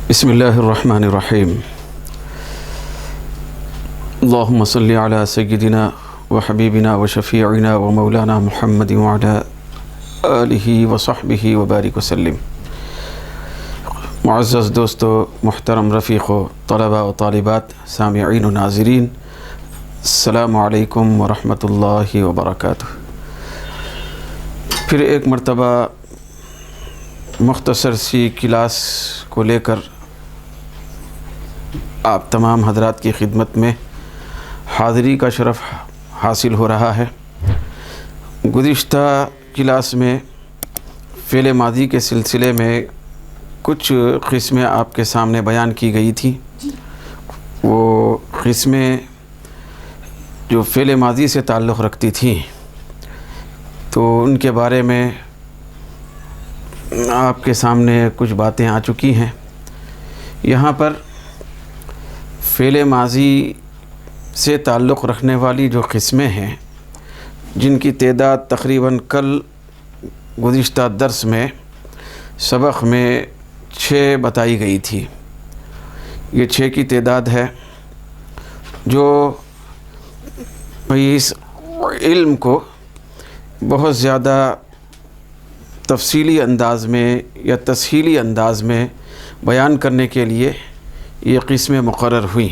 بسم اللہ الرحمن الرحیم اللہم صلی علی سیدنا و حبیبنا و شفیعنا و مولانا محمد وعلی آلہ و صحبہ و بارک وسلم۔ معزز دوستو، محترم رفیقو، طلباء و طالبات، سامعین و ناظرین، السلام علیکم ورحمۃ اللہ وبرکاتہ۔ پھر ایک مرتبہ مختصر سی کلاس کو لے کر آپ تمام حضرات کی خدمت میں حاضری کا شرف حاصل ہو رہا ہے۔ گزشتہ کلاس میں فعل ماضی کے سلسلے میں کچھ قسمیں آپ کے سامنے بیان کی گئی تھی۔ وہ قسمیں جو فعل ماضی سے تعلق رکھتی تھیں، تو ان کے بارے میں آپ کے سامنے کچھ باتیں آ چکی ہیں۔ یہاں پر فعل ماضی سے تعلق رکھنے والی جو قسمیں ہیں، جن کی تعداد تقریباً کل گزشتہ درس میں سبق میں 6 بتائی گئی تھی۔ یہ 6 کی تعداد ہے جو اس علم کو بہت زیادہ تفصیلی انداز میں یا تسہیلی انداز میں بیان کرنے کے لیے یہ قسمیں مقرر ہوئیں۔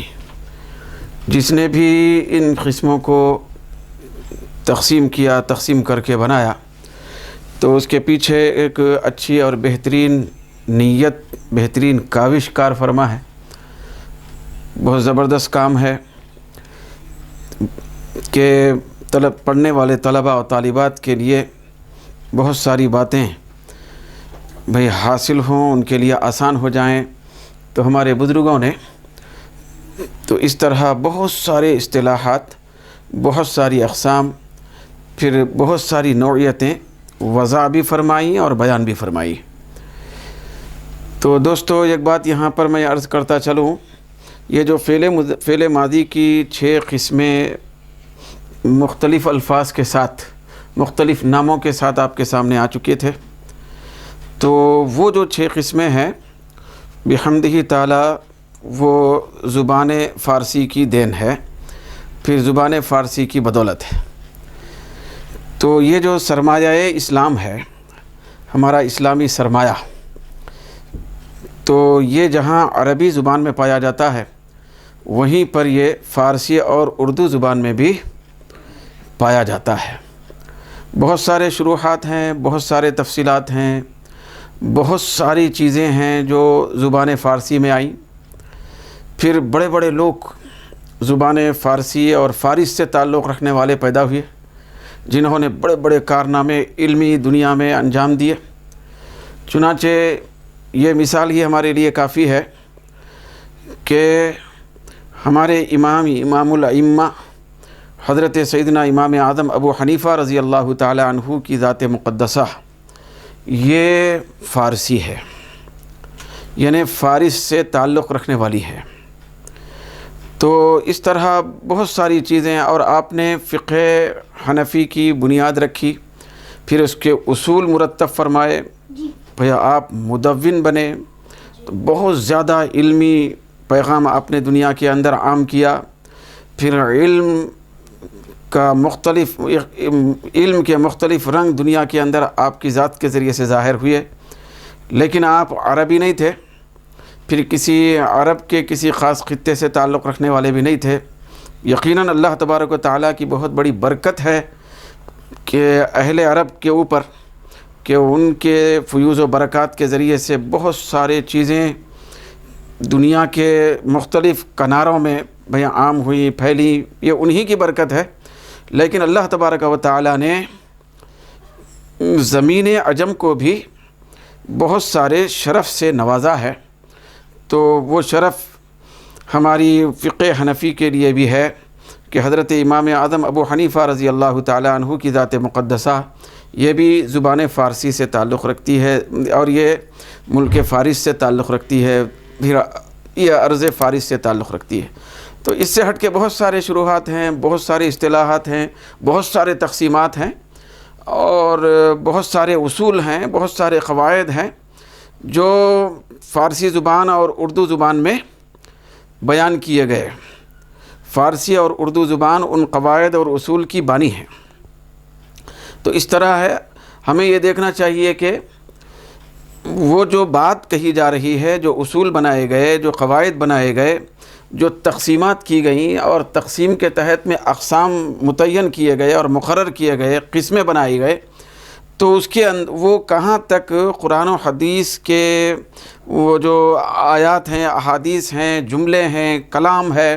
جس نے بھی ان قسموں کو تقسیم کر کے بنایا، تو اس کے پیچھے ایک اچھی اور بہترین نیت، بہترین کاوش کار فرما ہے۔ بہت زبردست کام ہے کہ پڑھنے والے طلباء و طالبات کے لیے بہت ساری باتیں حاصل ہوں، ان کے لیے آسان ہو جائیں۔ تو ہمارے بزرگوں نے تو اس طرح بہت سارے اصطلاحات، بہت ساری اقسام، پھر بہت ساری نوعیتیں وضع بھی فرمائیں اور بیان بھی فرمائی۔ تو دوستو، ایک بات یہاں پر میں عرض کرتا چلوں، یہ جو فعل ماضی کی 6 قسمیں مختلف الفاظ کے ساتھ، مختلف ناموں کے ساتھ آپ کے سامنے آ چکے تھے، تو وہ جو 6 قسمیں ہیں بحمدہ تعالی، وہ زبان فارسی کی دین ہے، پھر زبان فارسی کی بدولت ہے۔ تو یہ جو سرمایہ اسلام ہے، ہمارا اسلامی سرمایہ، تو یہ جہاں عربی زبان میں پایا جاتا ہے، وہیں پر یہ فارسی اور اردو زبان میں بھی پایا جاتا ہے۔ بہت سارے شروحات ہیں، بہت سارے تفصیلات ہیں، بہت ساری چیزیں ہیں جو زبان فارسی میں آئیں۔ پھر بڑے بڑے لوگ زبان فارسی اور فارس سے تعلق رکھنے والے پیدا ہوئے، جنہوں نے بڑے بڑے کارنامے علمی دنیا میں انجام دیے۔ چنانچہ یہ مثال ہی ہمارے لیے کافی ہے کہ ہمارے امام الائمہ حضرت سیدنا امام اعظم ابو حنیفہ رضی اللہ تعالی عنہ کی ذات مقدسہ یہ فارسی ہے، یعنی فارس سے تعلق رکھنے والی ہے۔ تو اس طرح بہت ساری چیزیں، اور آپ نے فقہ حنفی کی بنیاد رکھی، پھر اس کے اصول مرتب فرمائے، آپ مدون بنے، تو بہت زیادہ علمی پیغام آپ نے دنیا کے اندر عام کیا۔ پھر علم کے مختلف رنگ دنیا کے اندر آپ کی ذات کے ذریعے سے ظاہر ہوئے، لیکن آپ عربی نہیں تھے، پھر کسی عرب کے کسی خاص خطے سے تعلق رکھنے والے بھی نہیں تھے۔ یقیناً اللہ تبارک و تعالیٰ کی بہت بڑی برکت ہے کہ اہل عرب کے اوپر، کہ ان کے فیوز و برکات کے ذریعے سے بہت سارے چیزیں دنیا کے مختلف کناروں میں عام ہوئی، پھیلی، یہ انہی کی برکت ہے۔ لیکن اللہ تبارک و تعالیٰ نے زمین عجم کو بھی بہت سارے شرف سے نوازا ہے۔ تو وہ شرف ہماری فقہ حنفی کے لیے بھی ہے کہ حضرت امام اعظم ابو حنیفہ رضی اللہ تعالی عنہ کی ذات مقدسہ یہ بھی زبان فارسی سے تعلق رکھتی ہے، اور یہ ملک فارس سے تعلق رکھتی ہے، پھر یہ ارض فارس سے تعلق رکھتی ہے۔ تو اس سے ہٹ کے بہت سارے شروحات ہیں، بہت سارے اصطلاحات ہیں، بہت سارے تقسیمات ہیں، اور بہت سارے اصول ہیں، بہت سارے قواعد ہیں جو فارسی زبان اور اردو زبان میں بیان کیے گئے۔ فارسی اور اردو زبان ان قواعد اور اصول کی بانی ہے۔ تو اس طرح ہے، ہمیں یہ دیکھنا چاہیے کہ وہ جو بات کہی جا رہی ہے، جو اصول بنائے گئے، جو قواعد بنائے گئے، جو تقسیمات کی گئیں اور تقسیم کے تحت میں اقسام متعین کیے گئے اور مقرر کیے گئے، قسمیں بنائی گئے، تو اس کے وہ کہاں تک قرآن و حدیث کے وہ جو آیات ہیں، احادیث ہیں، جملے ہیں، کلام ہے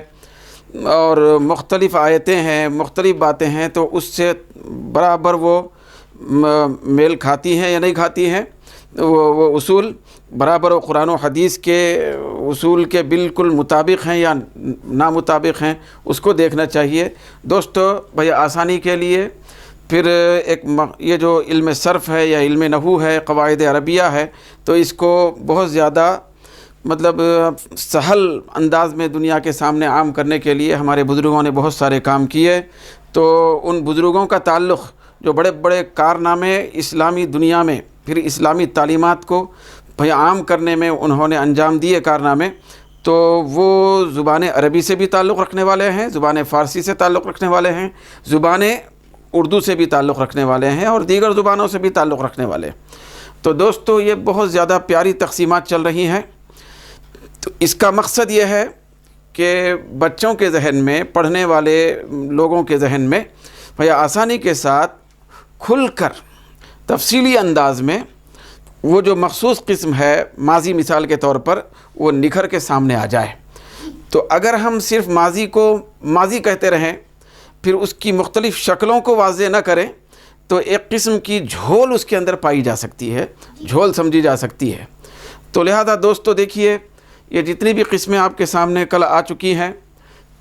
اور مختلف آیتیں ہیں، مختلف باتیں ہیں، تو اس سے برابر وہ میل کھاتی ہیں یا نہیں کھاتی ہیں، وہ اصول برابر و قرآن و حدیث کے اصول کے بالکل مطابق ہیں یا نامطابق ہیں، اس کو دیکھنا چاہیے۔ دوستو بھئی آسانی کے لیے پھر یہ جو علم صرف ہے یا علم نحو ہے، قواعد عربیہ ہے، تو اس کو بہت زیادہ مطلب سہل انداز میں دنیا کے سامنے عام کرنے کے لیے ہمارے بزرگوں نے بہت سارے کام کیے۔ تو ان بزرگوں کا تعلق جو بڑے بڑے کارنامے اسلامی دنیا میں، پھر اسلامی تعلیمات کو عام کرنے میں انہوں نے انجام دیے کارنامے، تو وہ زبان عربی سے بھی تعلق رکھنے والے ہیں، زبان فارسی سے تعلق رکھنے والے ہیں، زبان اردو سے بھی تعلق رکھنے والے ہیں اور دیگر زبانوں سے بھی تعلق رکھنے والے ہیں۔ تو دوستو یہ بہت زیادہ پیاری تقسیمات چل رہی ہیں۔ تو اس کا مقصد یہ ہے کہ بچوں کے ذہن میں، پڑھنے والے لوگوں کے ذہن میں آسانی کے ساتھ کھل کر تفصیلی انداز میں وہ جو مخصوص قسم ہے ماضی مثال کے طور پر وہ نکھر کے سامنے آ جائے۔ تو اگر ہم صرف ماضی کو ماضی کہتے رہیں، پھر اس کی مختلف شکلوں کو واضح نہ کریں، تو ایک قسم کی جھول اس کے اندر پائی جا سکتی ہے، جھول سمجھی جا سکتی ہے۔ تو لہذا دوستو دیکھیے، یہ جتنی بھی قسمیں آپ کے سامنے کل آ چکی ہیں،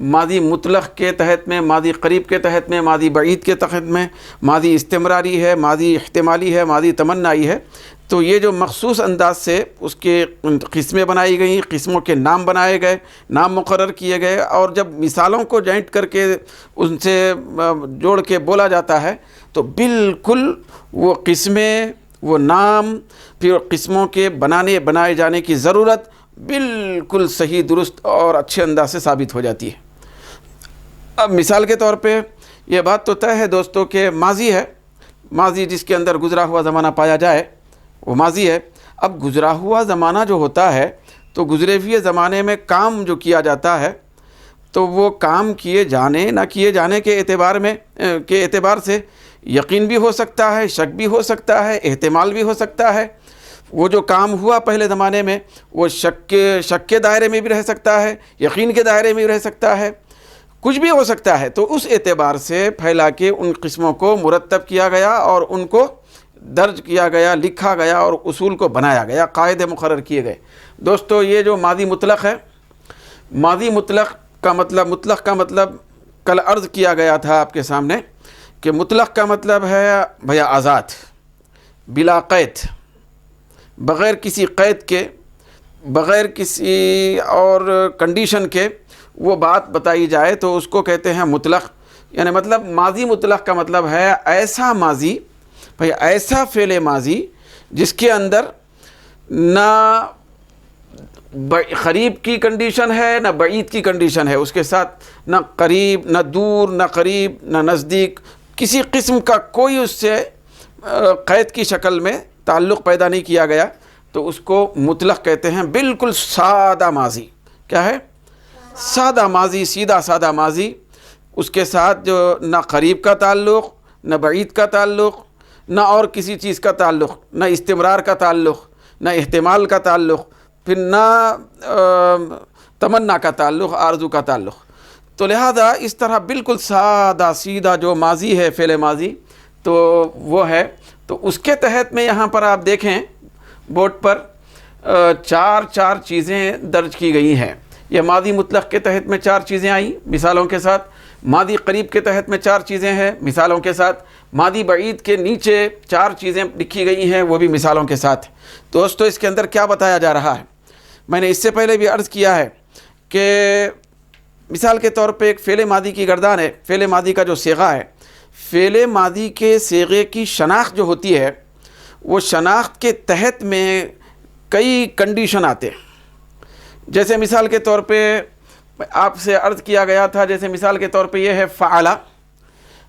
ماضی مطلق کے تحت میں، ماضی قریب کے تحت میں، ماضی بعید کے تحت میں، ماضی استمراری ہے، ماضی احتمالی ہے، ماضی تمنائی ہے، تو یہ جو مخصوص انداز سے اس کے قسمیں بنائی گئیں، قسموں کے نام بنائے گئے، نام مقرر کیے گئے، اور جب مثالوں کو جوائنٹ کر کے ان سے جوڑ کے بولا جاتا ہے تو بالکل وہ قسمیں، وہ نام، پھر قسموں کے بنائے جانے کی ضرورت بالکل صحیح، درست اور اچھے انداز سے ثابت ہو جاتی ہے۔ اب مثال کے طور پہ یہ بات تو طے ہے دوستو کہ ماضی ہے، ماضی جس کے اندر گزرا ہوا زمانہ پایا جائے وہ ماضی ہے۔ اب گزرا ہوا زمانہ جو ہوتا ہے تو گزرے ہوئے زمانے میں کام جو کیا جاتا ہے تو وہ کام کیے جانے نہ کیے جانے کے اعتبار سے یقین بھی ہو سکتا ہے، شک بھی ہو سکتا ہے، احتمال بھی ہو سکتا ہے۔ وہ جو کام ہوا پہلے زمانے میں وہ شک کے دائرے میں بھی رہ سکتا ہے، یقین کے دائرے میں بھی رہ سکتا ہے، کچھ بھی ہو سکتا ہے۔ تو اس اعتبار سے پھیلا کے ان قسموں کو مرتب کیا گیا اور ان کو درج کیا گیا، لکھا گیا اور اصول کو بنایا گیا، قاعدے مقرر کیے گئے۔ دوستو یہ جو ماضی مطلق ہے، ماضی مطلق کا مطلب کل عرض کیا گیا تھا آپ کے سامنے کہ مطلق کا مطلب ہے آزاد، بلا قید، بغیر کسی قید کے، بغیر کسی اور کنڈیشن کے وہ بات بتائی جائے تو اس کو کہتے ہیں مطلق۔ یعنی مطلب ماضی مطلق کا مطلب ہے ایسا ماضی، ایسا فعل ماضی جس کے اندر نہ قریب کی کنڈیشن ہے نہ بعید کی کنڈیشن ہے، اس کے ساتھ نہ قریب، نہ دور، نہ قریب، نہ نزدیک، کسی قسم کا کوئی اس سے قید کی شکل میں تعلق پیدا نہیں کیا گیا، تو اس کو مطلق کہتے ہیں۔ بالکل سادہ ماضی، کیا ہے؟ سادہ ماضی، سیدھا سادہ ماضی، اس کے ساتھ جو نہ قریب کا تعلق، نہ بعید کا تعلق، نہ اور کسی چیز کا تعلق، نہ استمرار کا تعلق، نہ احتمال کا تعلق، پھر نہ تمنا کا تعلق، آرزو کا تعلق۔ تو لہذا اس طرح بالکل سادہ سیدھا جو ماضی ہے، فعل ماضی، تو وہ ہے۔ تو اس کے تحت میں یہاں پر آپ دیکھیں بورڈ پر چار چیزیں درج کی گئی ہیں۔ یہ ماضی مطلق کے تحت میں 4 چیزیں آئیں مثالوں کے ساتھ، ماضی قریب کے تحت میں 4 چیزیں ہیں مثالوں کے ساتھ، ماضی بعید کے نیچے 4 چیزیں لکھی گئی ہیں وہ بھی مثالوں کے ساتھ۔ دوستو اس کے اندر کیا بتایا جا رہا ہے؟ میں نے اس سے پہلے بھی عرض کیا ہے کہ مثال کے طور پہ ایک فعل ماضی کی گردان ہے، فعل ماضی کا جو صیغہ ہے، فعل ماضی کے صیغے کی شناخت جو ہوتی ہے، وہ شناخت کے تحت میں کئی کنڈیشن آتے ہیں. جیسے مثال کے طور پہ آپ سے عرض کیا گیا تھا، جیسے مثال کے طور پہ یہ ہے فعلا.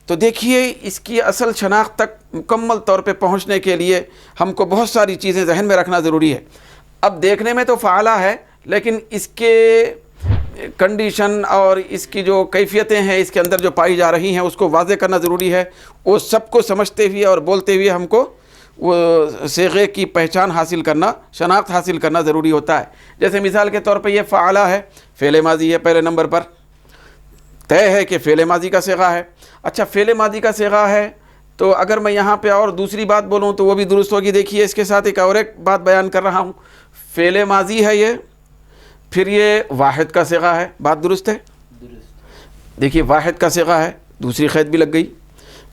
تو دیکھیے اس کی اصل شناخت تک مکمل طور پہ پہنچنے کے لیے ہم کو بہت ساری چیزیں ذہن میں رکھنا ضروری ہے. اب دیکھنے میں تو فعلا ہے، لیکن اس کے کنڈیشن اور اس کی جو کیفیتیں ہیں اس کے اندر جو پائی جا رہی ہیں اس کو واضح کرنا ضروری ہے. وہ سب کو سمجھتے ہوئے اور بولتے ہوئے ہم کو وہ صیغے کی پہچان حاصل کرنا، شناخت حاصل کرنا ضروری ہوتا ہے. جیسے مثال کے طور پہ یہ فعلا ہے، فعل ماضی ہے پہلے نمبر پر، طے ہے کہ فعل ماضی کا صیغہ ہے. اچھا فعل ماضی کا صیغہ ہے تو اگر میں یہاں پہ اور دوسری بات بولوں تو وہ بھی درست ہوگی. دیکھیے اس کے ساتھ ایک بات بیان کر رہا ہوں. فعل ماضی ہے یہ، پھر یہ واحد کا صیغہ ہے. بات درست ہے؟ دیکھیے واحد کا صیغہ ہے، دوسری قید بھی لگ گئی.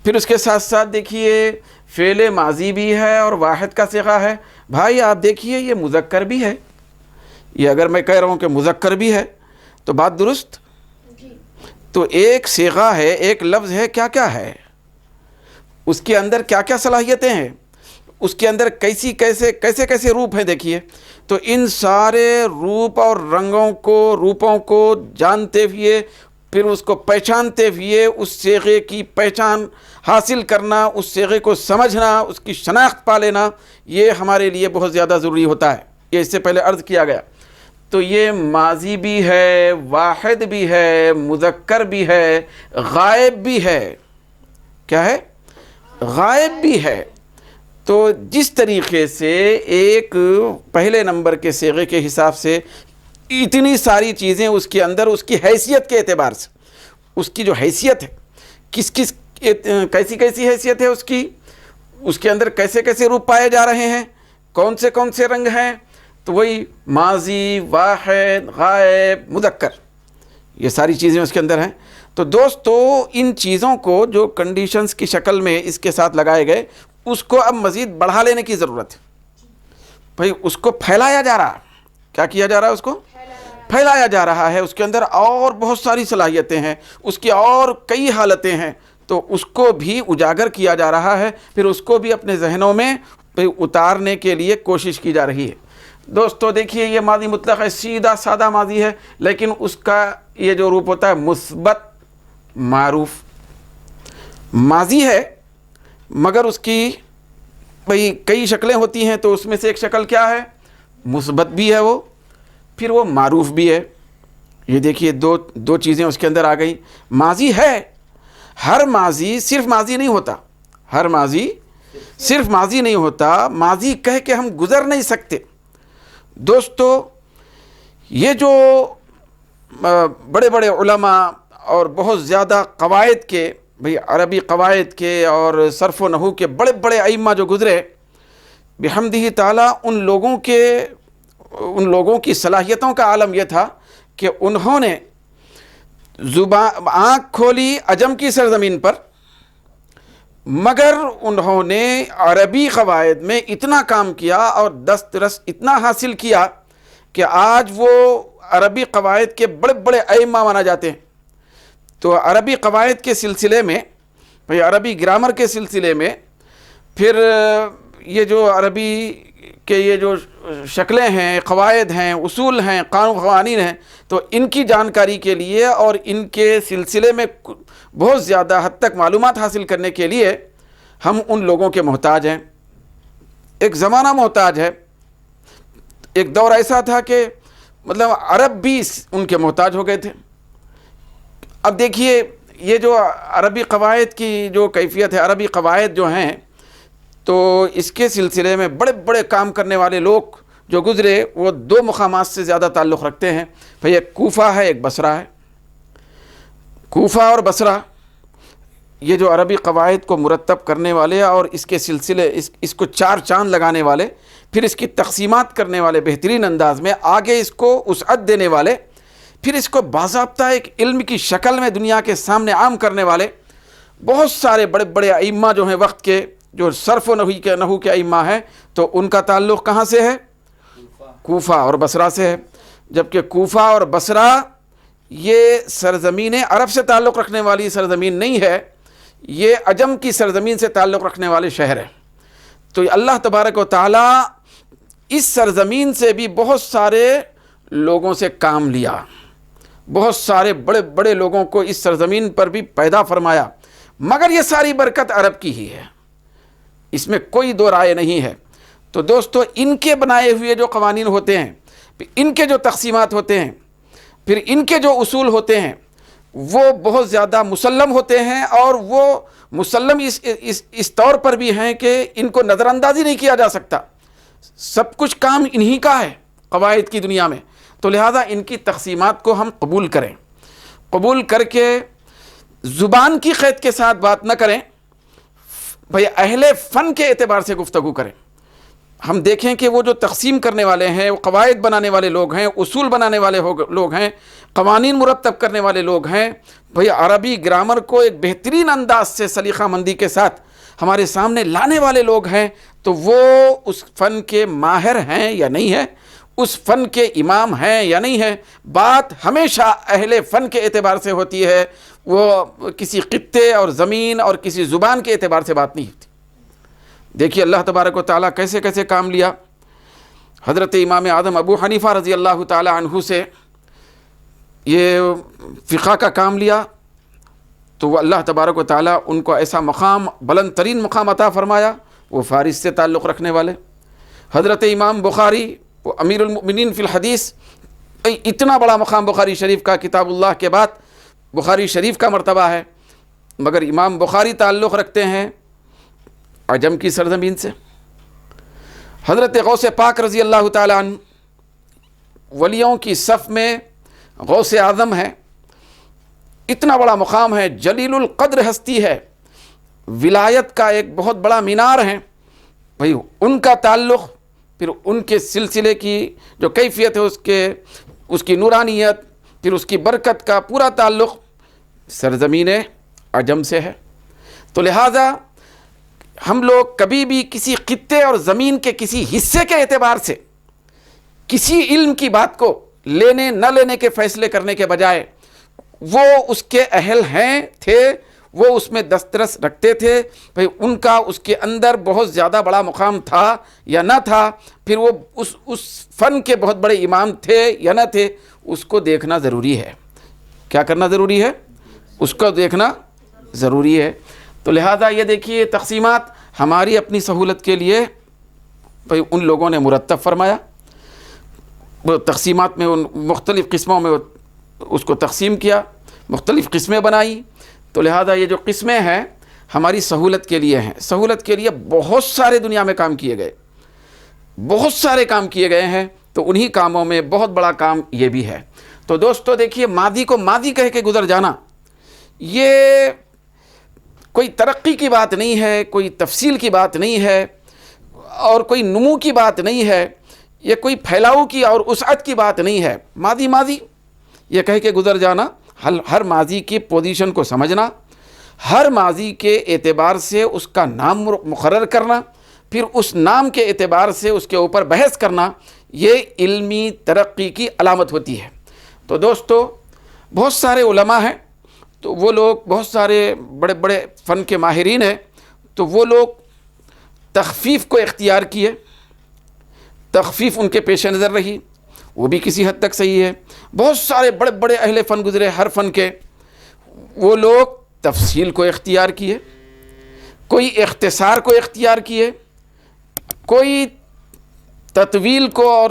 پھر اس کے ساتھ ساتھ دیکھیے فعل ماضی بھی ہے اور واحد کا صیغہ ہے. بھائی آپ دیکھیے یہ مذکر بھی ہے. یہ اگر میں کہہ رہا ہوں کہ مذکر بھی ہے تو بات درست. تو ایک صیغہ ہے، ایک لفظ ہے، کیا کیا ہے اس کے اندر، کیا کیا صلاحیتیں ہیں اس کے اندر، کیسے روپ ہیں. دیکھیے تو ان سارے روپ اور روپوں کو جانتے ہوئے، پھر اس کو پہچانتے ہوئے اس صیغے کی پہچان حاصل کرنا، اس صیغے کو سمجھنا، اس کی شناخت پا لینا، یہ ہمارے لیے بہت زیادہ ضروری ہوتا ہے. یہ اس سے پہلے عرض کیا گیا. تو یہ ماضی بھی ہے، واحد بھی ہے، مذکر بھی ہے، غائب بھی ہے. کیا ہے؟ غائب بھی ہے. تو جس طریقے سے ایک پہلے نمبر کے صیغے کے حساب سے اتنی ساری چیزیں اس کے اندر، اس کی حیثیت کے اعتبار سے، اس کی جو حیثیت ہے، کیسی حیثیت ہے اس کے اندر کیسے روپ پائے جا رہے ہیں، کون سے رنگ ہیں. تو وہی ماضی، واحد، غائب، مذکر، یہ ساری چیزیں اس کے اندر ہیں. تو دوستو ان چیزوں کو جو کنڈیشنز کی شکل میں اس کے ساتھ لگائے گئے، اس کو اب مزید بڑھا لینے کی ضرورت ہے. بھئی اس کو پھیلایا جا رہا. کیا کیا جا رہا ہے؟ اس کو پھیلایا جا رہا ہے. اس کے اندر اور بہت ساری صلاحیتیں ہیں، اس کی اور کئی حالتیں ہیں، تو اس کو بھی اجاگر کیا جا رہا ہے. پھر اس کو بھی اپنے ذہنوں میں اتارنے کے لیے کوشش کی جا رہی ہے. دوستو دیکھیے یہ ماضی مطلق ہے، سیدھا سادہ ماضی ہے، لیکن اس کا یہ جو روپ ہوتا ہے مثبت معروف. ماضی ہے مگر اس کی کئی شکلیں ہوتی ہیں، تو اس میں سے ایک شکل کیا ہے؟ مثبت بھی ہے وہ، پھر وہ معروف بھی ہے. یہ دیکھیے دو چیزیں اس کے اندر آ گئی. ماضی ہے، ہر ماضی صرف ماضی نہیں ہوتا، ہر ماضی صرف ماضی نہیں ہوتا. ماضی کہہ کے ہم گزر نہیں سکتے. دوستو یہ جو بڑے بڑے علماء اور بہت زیادہ قواعد کے، عربی قواعد کے اور صرف و نحو کے بڑے بڑے ائمہ جو گزرے، بحمدہ تعالیٰ ان لوگوں کی صلاحیتوں کا عالم یہ تھا کہ انہوں نے آنکھ کھولی عجم کی سرزمین پر، مگر انہوں نے عربی قواعد میں اتنا کام کیا اور دسترس اتنا حاصل کیا کہ آج وہ عربی قواعد کے بڑے بڑے ائمہ مانا جاتے ہیں. تو عربی قواعد کے سلسلے میں، عربی گرامر کے سلسلے میں، پھر یہ جو عربی کے یہ جو شکلیں ہیں، قواعد ہیں، اصول ہیں، قوانین ہیں، تو ان کی جانکاری کے لیے اور ان کے سلسلے میں بہت زیادہ حد تک معلومات حاصل کرنے کے لیے ہم ان لوگوں کے محتاج ہیں. ایک زمانہ محتاج ہے. ایک دور ایسا تھا کہ مطلب عرب بھی ان کے محتاج ہو گئے تھے. اب دیکھیے یہ جو عربی قواعد کی جو کیفیت ہے، عربی قواعد جو ہیں، تو اس کے سلسلے میں بڑے بڑے کام کرنے والے لوگ جو گزرے، وہ دو مقامات سے زیادہ تعلق رکھتے ہیں. ایک کوفہ ہے، ایک بصرہ ہے. کوفہ اور بصرہ یہ جو عربی قواعد کو مرتب کرنے والے اور اس کے سلسلے اس کو چار چاند لگانے والے، پھر اس کی تقسیمات کرنے والے، بہترین انداز میں آگے اس کو وسعت دینے والے، پھر اس کو باضابطہ ایک علم کی شکل میں دنیا کے سامنے عام کرنے والے بہت سارے بڑے بڑے ائمہ جو ہیں وقت کے، جو صرف و نحو کے ائمہ ہیں، تو ان کا تعلق کہاں سے ہے؟ کوفہ اور بصرہ سے ہے. جبکہ کوفہ اور بصرہ یہ سرزمین عرب سے تعلق رکھنے والی سرزمین نہیں ہے، یہ عجم کی سرزمین سے تعلق رکھنے والے شہر ہیں. تو اللہ تبارک و تعالیٰ اس سرزمین سے بھی بہت سارے لوگوں سے کام لیا، بہت سارے بڑے بڑے لوگوں کو اس سرزمین پر بھی پیدا فرمایا، مگر یہ ساری برکت عرب کی ہی ہے، اس میں کوئی دو رائے نہیں ہے۔ تو دوستو، ان کے بنائے ہوئے جو قوانین ہوتے ہیں، ان کے جو تقسیمات ہوتے ہیں، پھر ان کے جو اصول ہوتے ہیں، وہ بہت زیادہ مسلم ہوتے ہیں، اور وہ مسلم اس طور پر بھی ہیں کہ ان کو نظر اندازی نہیں کیا جا سکتا۔ سب کچھ کام انہی کا ہے قواعد کی دنیا میں، تو لہذا ان کی تقسیمات کو ہم قبول کریں، قبول کر کے زبان کی قید کے ساتھ بات نہ کریں، بھئی اہل فن کے اعتبار سے گفتگو کریں۔ ہم دیکھیں کہ وہ جو تقسیم کرنے والے ہیں، وہ قواعد بنانے والے لوگ ہیں، اصول بنانے والے لوگ ہیں، قوانین مرتب کرنے والے لوگ ہیں، بھئی عربی گرامر کو ایک بہترین انداز سے سلیقہ مندی کے ساتھ ہمارے سامنے لانے والے لوگ ہیں، تو وہ اس فن کے ماہر ہیں یا نہیں ہیں، اس فن کے امام ہیں یا نہیں ہیں۔ بات ہمیشہ اہل فن کے اعتبار سے ہوتی ہے، وہ کسی خطے اور زمین اور کسی زبان کے اعتبار سے بات نہیں ہوتی۔ دیکھیے اللہ تبارک و تعالیٰ کیسے کیسے کام لیا۔ حضرت امام اعظم ابو حنیفہ رضی اللہ تعالی عنہ سے یہ فقہ کا کام لیا، تو وہ اللہ تبارک و تعالیٰ ان کو ایسا مقام، بلند ترین مقام عطا فرمایا، وہ فارس سے تعلق رکھنے والے۔ حضرت امام بخاری، وہ امیر المؤمنین فی الحدیث، اتنا بڑا مقام بخاری شریف کا، کتاب اللہ کے بعد بخاری شریف کا مرتبہ ہے، مگر امام بخاری تعلق رکھتے ہیں عجم کی سرزمین سے۔ حضرت غوث پاک رضی اللہ تعالیٰ عنہ ولیوں کی صف میں غوث اعظم ہے، اتنا بڑا مقام ہے، جلیل القدر ہستی ہے، ولایت کا ایک بہت بڑا مینار ہے، بھئی ان کا تعلق، پھر ان کے سلسلے کی جو کیفیت ہے، اس کی نورانیت، پھر اس کی برکت کا پورا تعلق سرزمین عجم سے ہے۔ تو لہذا ہم لوگ کبھی بھی کسی خطے اور زمین کے کسی حصے کے اعتبار سے کسی علم کی بات کو لینے نہ لینے کے فیصلے کرنے کے بجائے، وہ اس کے اہل ہیں تھے، وہ اس میں دسترس رکھتے تھے، بھئی ان کا اس کے اندر بہت زیادہ بڑا مقام تھا یا نہ تھا، پھر وہ اس فن کے بہت بڑے امام تھے یا نہ تھے، اس کو دیکھنا ضروری ہے۔ کیا کرنا ضروری ہے؟ اس کو دیکھنا ضروری ہے۔ تو لہذا یہ دیکھیے تقسیمات ہماری اپنی سہولت کے لیے بھئی ان لوگوں نے مرتب فرمایا، وہ تقسیمات میں ان مختلف قسموں میں اس کو تقسیم کیا، مختلف قسمیں بنائی۔ تو لہذا یہ جو قسمیں ہیں ہماری سہولت کے لیے ہیں، سہولت کے لیے بہت سارے دنیا میں کام کیے گئے، بہت سارے کام کیے گئے ہیں، تو انہی کاموں میں بہت بڑا کام یہ بھی ہے۔ تو دوستو دیکھیے، ماضی کو ماضی کہہ کے گزر جانا یہ کوئی ترقی کی بات نہیں ہے، کوئی تفصیل کی بات نہیں ہے، اور کوئی نمو کی بات نہیں ہے، یہ کوئی پھیلاؤ کی اور وسعت کی بات نہیں ہے۔ ماضی ماضی یہ کہہ کے گزر جانا، ہر ماضی کی پوزیشن کو سمجھنا، ہر ماضی کے اعتبار سے اس کا نام مقرر کرنا، پھر اس نام کے اعتبار سے اس کے اوپر بحث کرنا، یہ علمی ترقی کی علامت ہوتی ہے۔ تو دوستو، بہت سارے علماء ہیں، تو وہ لوگ بہت سارے بڑے بڑے فن کے ماہرین ہیں، تو وہ لوگ تخفیف کو اختیار کیے، تخفیف ان کے پیش نظر رہی، وہ بھی کسی حد تک صحیح ہے۔ بہت سارے بڑے بڑے اہل فن گزرے ہر فن کے، وہ لوگ تفصیل کو اختیار کیے، کوئی اختصار کو اختیار کیے، کوئی تطویل کو اور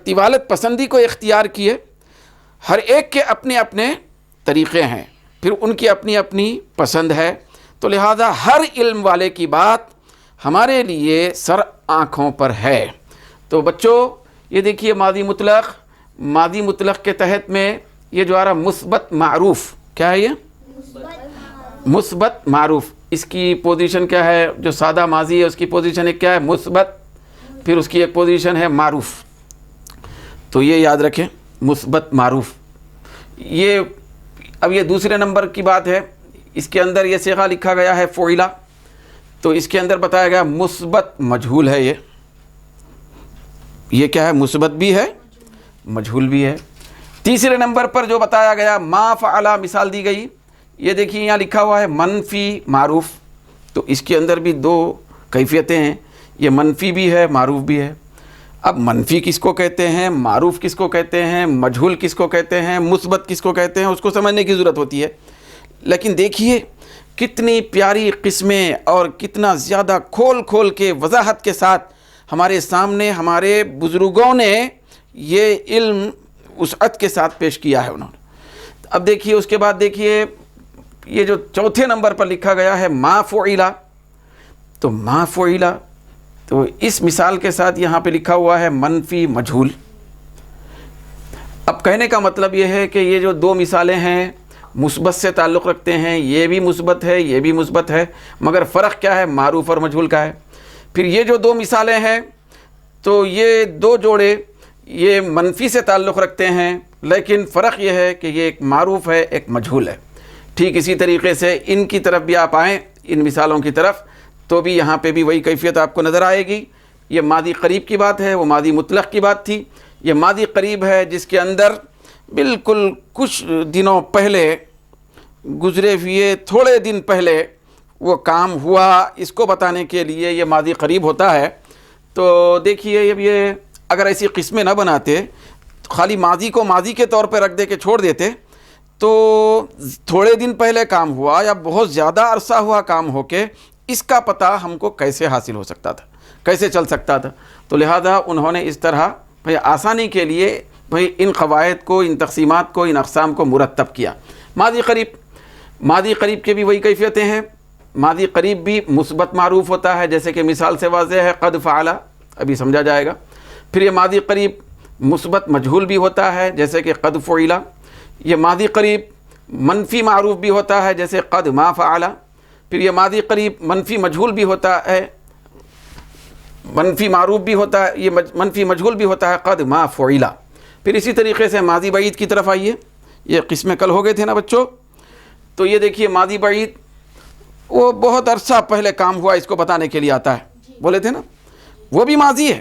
طوالت پسندی کو اختیار کیے۔ ہر ایک کے اپنے اپنے طریقے ہیں، پھر ان کی اپنی اپنی پسند ہے۔ تو لہذا ہر علم والے کی بات ہمارے لیے سر آنکھوں پر ہے۔ تو بچوں، یہ دیکھیے ماضی مطلق کے تحت میں یہ جو آ رہا مثبت معروف، کیا ہے یہ؟ مثبت معروف، اس کی پوزیشن کیا ہے؟ جو سادہ ماضی ہے اس کی پوزیشن ایک کیا ہے؟ مثبت، پھر اس کی ایک پوزیشن ہے معروف۔ تو یہ یاد رکھیں، مثبت معروف۔ یہ اب یہ دوسرے نمبر کی بات ہے، اس کے اندر یہ صیغہ لکھا گیا ہے فعلا، تو اس کے اندر بتایا گیا مثبت مجہول ہے۔ یہ کیا ہے؟ مثبت بھی ہے، مجہول بھی ہے۔ تیسرے نمبر پر جو بتایا گیا ما فعلا مثال دی گئی، یہ دیکھیے یہاں لکھا ہوا ہے منفی معروف، تو اس کے اندر بھی دو کیفیتیں ہیں، یہ منفی بھی ہے، معروف بھی ہے۔ اب منفی کس کو کہتے ہیں، معروف کس کو کہتے ہیں، مجہول کس کو کہتے ہیں، مثبت کس کو کہتے ہیں، اس کو سمجھنے کی ضرورت ہوتی ہے۔ لیکن دیکھیے کتنی پیاری قسمیں اور کتنا زیادہ کھول کھول کے وضاحت کے ساتھ ہمارے سامنے ہمارے بزرگوں نے یہ علم وسعت کے ساتھ پیش کیا ہے انہوں نے۔ اب دیکھیے اس کے بعد دیکھیے یہ جو چوتھے نمبر پر لکھا گیا ہے ما فعلا، تو ما فعلا تو اس مثال کے ساتھ یہاں پہ لکھا ہوا ہے منفی مجہول۔ اب کہنے کا مطلب یہ ہے کہ یہ جو دو مثالیں ہیں مثبت سے تعلق رکھتے ہیں، یہ بھی مثبت ہے یہ بھی مثبت ہے، مگر فرق کیا ہے، معروف اور مجہول کا ہے۔ پھر یہ جو دو مثالیں ہیں تو یہ دو جوڑے یہ منفی سے تعلق رکھتے ہیں، لیکن فرق یہ ہے کہ یہ ایک معروف ہے ایک مجہول ہے۔ ٹھیک اسی طریقے سے ان کی طرف بھی آپ آئیں، ان مثالوں کی طرف، تو بھی یہاں پہ بھی وہی کیفیت آپ کو نظر آئے گی۔ یہ ماضی قریب کی بات ہے، وہ ماضی مطلق کی بات تھی۔ یہ ماضی قریب ہے جس کے اندر بالکل کچھ دنوں پہلے گزرے ہوئے تھوڑے دن پہلے وہ کام ہوا، اس کو بتانے کے لیے یہ ماضی قریب ہوتا ہے۔ تو دیکھیے یہ اگر ایسی قسمیں نہ بناتے، خالی ماضی کو ماضی کے طور پہ رکھ دے کے چھوڑ دیتے، تو تھوڑے دن پہلے کام ہوا یا بہت زیادہ عرصہ ہوا کام ہو کے اس کا پتہ ہم کو کیسے حاصل ہو سکتا تھا، کیسے چل سکتا تھا۔ تو لہذا انہوں نے اس طرح آسانی کے لیے ان قواعد کو، ان تقسیمات کو، ان اقسام کو مرتب کیا۔ ماضی قریب کے بھی وہی کیفیتیں ہیں۔ ماضی قریب بھی مثبت معروف ہوتا ہے، جیسے کہ مثال سے واضح ہے قد فعل، ابھی سمجھا جائے گا۔ پھر یہ ماضی قریب مثبت مجہول بھی ہوتا ہے، جیسے کہ قد فعل۔ یہ ماضی قریب منفی معروف بھی ہوتا ہے، جیسے قد ما فعل۔ پھر یہ ماضی قریب منفی مجہول بھی ہوتا ہے، منفی معروف بھی ہوتا ہے، یہ منفی مجہول بھی ہوتا ہے قد ما فعل۔ پھر اسی طریقے سے ماضی بعید کی طرف آئیے، یہ قسمیں کل ہو گئے تھے نا بچوں، تو یہ دیکھیے ماضی بعید وہ بہت عرصہ پہلے کام ہوا اس کو بتانے کے لیے آتا ہے، بولے تھے نا، وہ بھی ماضی ہے۔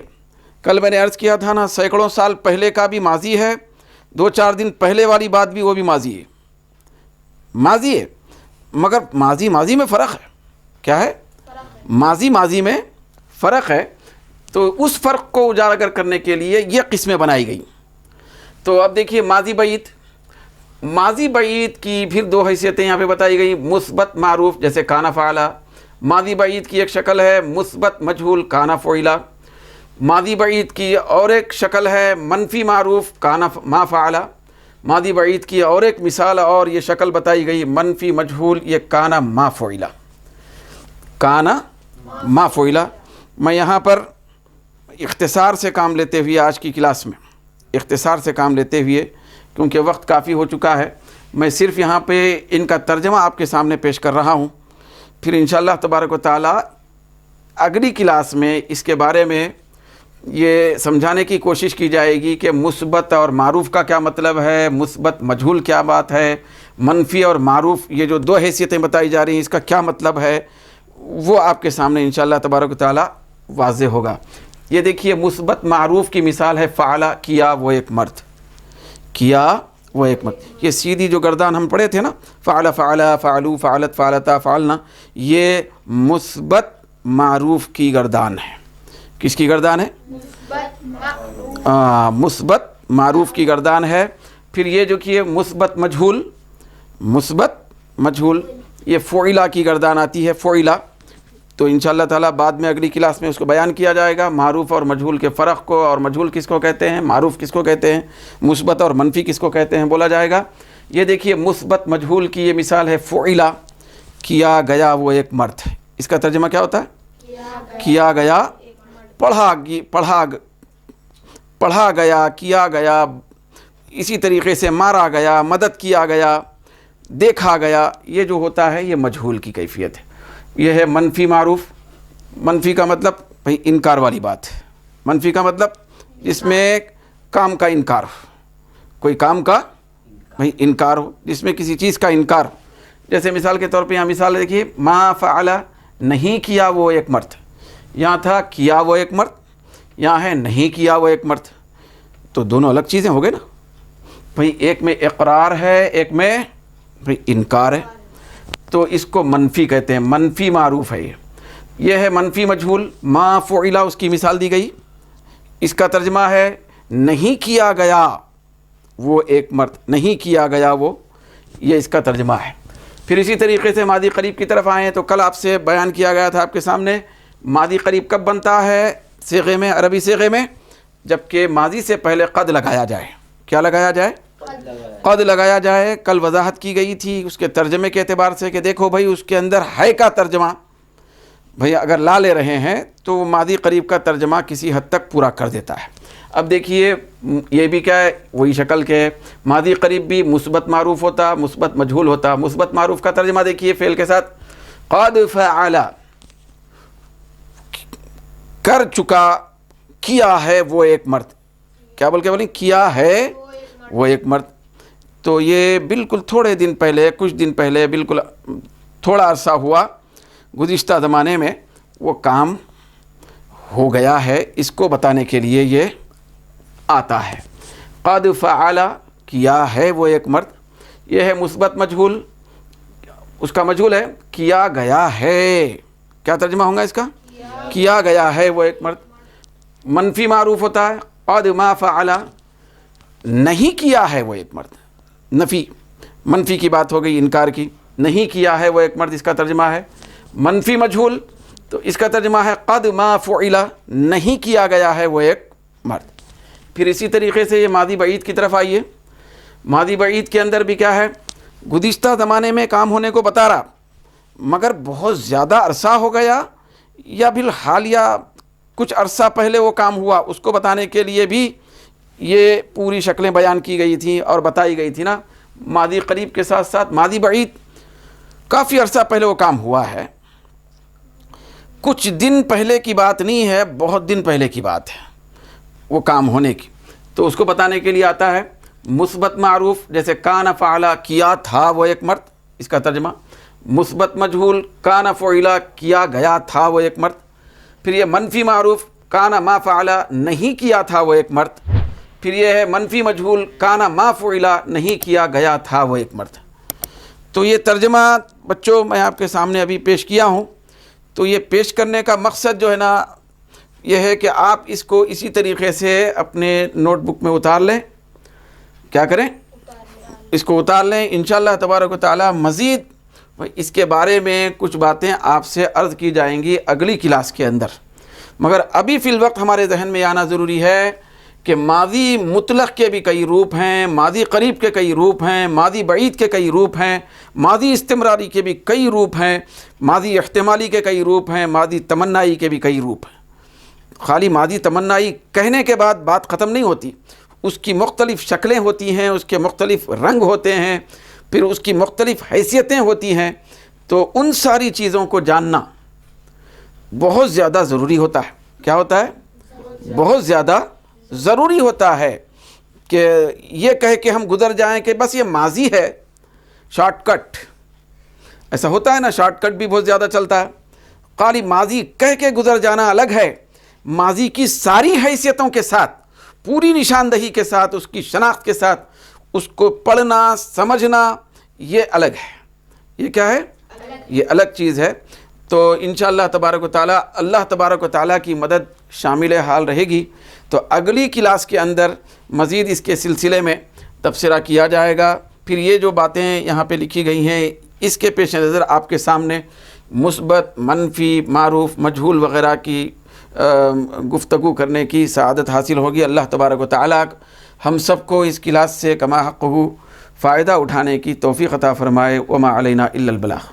کل میں نے عرض کیا تھا نا، سینکڑوں سال پہلے کا بھی ماضی ہے، 2-4 دن پہلے والی بات بھی وہ بھی ماضی ہے، ماضی ہے، مگر ماضی میں فرق ہے۔ کیا ہے؟ ماضی میں فرق ہے۔ تو اس فرق کو اجاگر کرنے کے لیے یہ قسمیں بنائی گئیں۔ تو اب دیکھیے ماضی بعید کی پھر دو حیثیتیں یہاں پہ بتائی گئی، مثبت معروف جیسے کان فعل۔ ماضی بعید کی ایک شکل ہے مثبت مجہول کان فعل۔ ماضی بعید کی اور ایک شکل ہے منفی معروف کان ما فعل۔ ماضی بعید کی اور ایک مثال اور یہ شکل بتائی گئی منفی مجہول، یہ کان ما فعل، کان ما فعل۔ میں یہاں پر اختصار سے کام لیتے ہوئے آج کی کلاس میں اختصار سے کام لیتے ہوئے، کیونکہ وقت کافی ہو چکا ہے، میں صرف یہاں پہ ان کا ترجمہ آپ کے سامنے پیش کر رہا ہوں۔ پھر انشاءاللہ تبارک و تعالی اگلی کلاس میں اس کے بارے میں یہ سمجھانے کی کوشش کی جائے گی کہ مثبت اور معروف کا کیا مطلب ہے، مثبت مجہول کیا بات ہے، منفی اور معروف یہ جو دو حیثیتیں بتائی جا رہی ہیں اس کا کیا مطلب ہے، وہ آپ کے سامنے انشاءاللہ تبارک و تعالی واضح ہوگا۔ یہ دیکھیے مثبت معروف کی مثال ہے فعل، کیا وہ ایک مرد، کیا وہ ایک مرد۔ یہ سیدھی جو گردان ہم پڑھے تھے نا، فعل فعل فعلو فعلت فعلتا فعلنا، یہ مثبت معروف کی گردان ہے۔ کس کی گردان ہے؟ مثبت معروف کی گردان ہے۔ پھر یہ جو کہ مثبت مجہول یہ فعلا کی گردان آتی ہے، فعلا۔ تو انشاءاللہ تعالیٰ بعد میں اگلی کلاس میں اس کو بیان کیا جائے گا، معروف اور مجہول کے فرق کو، اور مجہول کس کو کہتے ہیں، معروف کس کو کہتے ہیں، مثبت اور منفی کس کو کہتے ہیں بولا جائے گا۔ یہ دیکھیے مثبت مجہول کی یہ مثال ہے فعلا، کیا گیا وہ ایک مرد۔ اس کا ترجمہ کیا ہوتا ہے؟ کیا گیا، پڑھا گیا، کیا گیا، اسی طریقے سے مارا گیا، مدد کیا گیا، دیکھا گیا، یہ جو ہوتا ہے یہ مجہول کی کیفیت ہے۔ یہ ہے منفی معروف۔ منفی کا مطلب بھئی انکار والی بات ہے۔ منفی کا مطلب جس میں کام کا انکار ہو، کوئی کام کا بھئی انکار ہو، جس میں کسی چیز کا انکار ہو۔ جیسے مثال کے طور پہ یہاں مثال دیکھیے، ما فعل، نہیں کیا وہ ایک مرد۔ یہاں تھا کیا وہ ایک مرد، یہاں ہے نہیں کیا وہ ایک مرد، تو دونوں الگ چیزیں ہو گئے نا بھئی، ایک میں اقرار ہے، ایک میں بھئی انکار ہے، تو اس کو منفی کہتے ہیں، منفی معروف ہے۔ یہ ہے منفی مجہول، ما فعل اس کی مثال دی گئی، اس کا ترجمہ ہے نہیں کیا گیا وہ ایک مرد، نہیں کیا گیا وہ، یہ اس کا ترجمہ ہے۔ پھر اسی طریقے سے ماضی قریب کی طرف آئیں تو کل آپ سے بیان کیا گیا تھا آپ کے سامنے، ماضی قریب کب بنتا ہے صیغے میں، عربی صیغے میں؟ جبکہ ماضی سے پہلے قد لگایا جائے۔ کیا لگایا جائے؟ قد لگایا جائے۔ کل وضاحت کی گئی تھی اس کے ترجمے کے اعتبار سے کہ دیکھو بھائی اس کے اندر ہے کا ترجمہ، بھئی اگر لا لے رہے ہیں تو وہ ماضی قریب کا ترجمہ کسی حد تک پورا کر دیتا ہے۔ اب دیکھیے یہ بھی کیا ہے، وہی شکل کے ماضی قریب بھی مثبت معروف ہوتا، مثبت مجہول ہوتا۔ مثبت معروف کا ترجمہ دیکھیے فعل کے ساتھ، قد فعل، کر چکا، کیا ہے وہ ایک مرد۔ کیا بول کے بولیں؟ کیا ہے وہ ایک مرد۔ تو یہ بالکل تھوڑے دن پہلے، کچھ دن پہلے، بالکل تھوڑا عرصہ ہوا گزشتہ زمانے میں وہ کام ہو گیا ہے، اس کو بتانے کے لیے یہ آتا ہے۔ قد فعل، کیا ہے وہ ایک مرد، یہ ہے مثبت مجہول، اس کا مجہول ہے کیا گیا ہے۔ کیا ترجمہ ہوگا اس کا؟ کیا گیا ہے وہ ایک مرد۔ منفی معروف ہوتا ہے قد ما فعل، نہیں کیا ہے وہ ایک مرد، نفی، منفی کی بات ہو گئی، انکار کی، نہیں کیا ہے وہ ایک مرد، اس کا ترجمہ ہے۔ منفی مجہول تو اس کا ترجمہ ہے قد ما فعل، نہیں کیا گیا ہے وہ ایک مرد۔ پھر اسی طریقے سے یہ ماضی بعید کی طرف آئیے۔ ماضی بعید کے اندر بھی کیا ہے، گزشتہ زمانے میں کام ہونے کو بتا رہا مگر بہت زیادہ عرصہ ہو گیا یا بالحال یا کچھ عرصہ پہلے وہ کام ہوا، اس کو بتانے کے لیے بھی یہ پوری شکلیں بیان کی گئی تھیں اور بتائی گئی تھی نا۔ ماضی قریب کے ساتھ ساتھ ماضی بعید، کافی عرصہ پہلے وہ کام ہوا ہے، کچھ دن پہلے کی بات نہیں ہے، بہت دن پہلے کی بات ہے وہ کام ہونے کی، تو اس کو بتانے کے لیے آتا ہے مثبت معروف، جیسے کان فعل، کیا تھا وہ ایک مرد، اس کا ترجمہ۔ مثبت مجہول کان فعل، کیا گیا تھا وہ ایک مرد۔ پھر یہ منفی معروف کان ما فعل، نہیں کیا تھا وہ ایک مرد۔ پھر یہ ہے منفی مجہول کان ما فعل، نہیں کیا گیا تھا وہ ایک مرد۔ تو یہ ترجمہ بچوں میں آپ کے سامنے ابھی پیش کیا ہوں، تو یہ پیش کرنے کا مقصد جو ہے نا یہ ہے کہ آپ اس کو اسی طریقے سے اپنے نوٹ بک میں اتار لیں۔ کیا کریں؟ اس کو اتار لیں۔ انشاءاللہ تبارک و تعالی مزید اس کے بارے میں کچھ باتیں آپ سے عرض کی جائیں گی اگلی کلاس کے اندر، مگر ابھی فی الوقت ہمارے ذہن میں آنا ضروری ہے کہ ماضی مطلق کے بھی کئی روپ ہیں، ماضی قریب کے کئی روپ ہیں، ماضی بعید کے کئی روپ ہیں، ماضی استمراری کے بھی کئی روپ ہیں، ماضی احتمالی کے کئی روپ ہیں، ماضی تمنائی کے بھی کئی روپ ہیں۔ خالی ماضی تمنائی کہنے کے بعد بات ختم نہیں ہوتی، اس کی مختلف شکلیں ہوتی ہیں، اس کے مختلف رنگ ہوتے ہیں، پھر اس کی مختلف حیثیتیں ہوتی ہیں، تو ان ساری چیزوں کو جاننا بہت زیادہ ضروری ہوتا ہے۔ کیا ہوتا ہے؟ بہت زیادہ ضروری ہوتا ہے کہ یہ کہہ کے ہم گزر جائیں کہ بس یہ ماضی ہے، شارٹ کٹ، ایسا ہوتا ہے نا، شارٹ کٹ بھی بہت زیادہ چلتا ہے۔ خالی ماضی کہہ کے گزر جانا الگ ہے، ماضی کی ساری حیثیتوں کے ساتھ، پوری نشاندہی کے ساتھ، اس کی شناخت کے ساتھ اس کو پڑھنا سمجھنا، یہ الگ ہے۔ یہ کیا ہے؟ یہ الگ چیز ہے۔ تو انشاءاللہ تبارک و تعالی، اللہ تبارک و تعالی کی مدد شامل حال رہے گی تو اگلی کلاس کے اندر مزید اس کے سلسلے میں تبصرہ کیا جائے گا۔ پھر یہ جو باتیں یہاں پہ لکھی گئی ہیں اس کے پیش نظر آپ کے سامنے مثبت، منفی، معروف، مجہول وغیرہ کی گفتگو کرنے کی سعادت حاصل ہوگی۔ اللہ تبارک و تعالی ہم سب کو اس کلاس سے کما حقہ فائدہ اٹھانے کی توفیق عطا فرمائے۔ وما علینا الا البلاغ۔